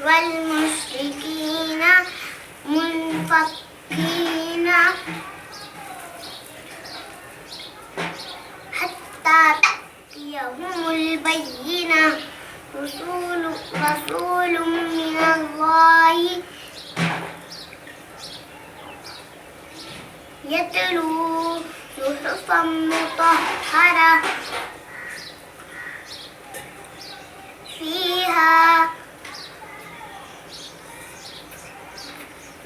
والمشركين منفكين حتى تأتيهم البينة رسول من الله يتلو صحفا مطهرة فيها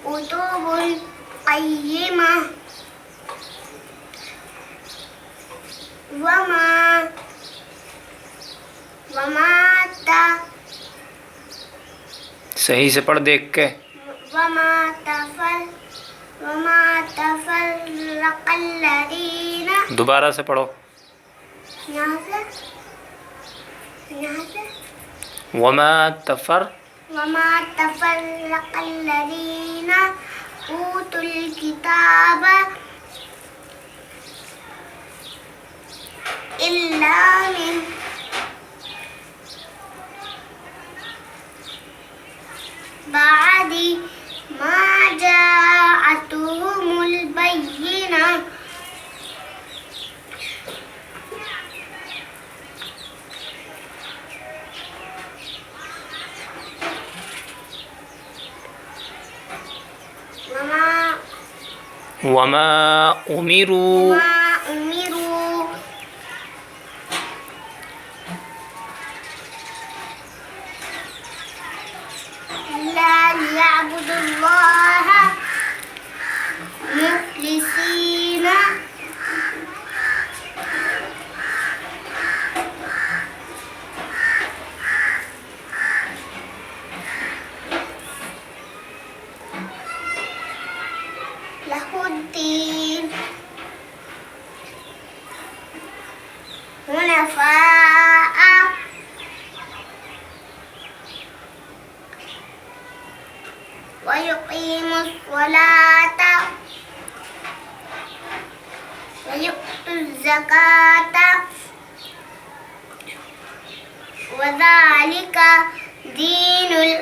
كتب قيمة सही से पढ़ देख के। वमा तफर्रक़ल्लज़ीन। दोबारा से पढ़ो। यहाँ से वमा तफर्रक़ल्लज़ीन ऊतुल किताब इल्ला मिन बादी मा जाअतहुमुल बय्यिना। वमा उमिरू इल्ला लियअबुदुल्लाह मुखलिसीना लहुद्दीन हुनफ़ाअ वयुक़ीमुस्सलात वयु'तुज़्ज़कात वज़ालिका दीनुल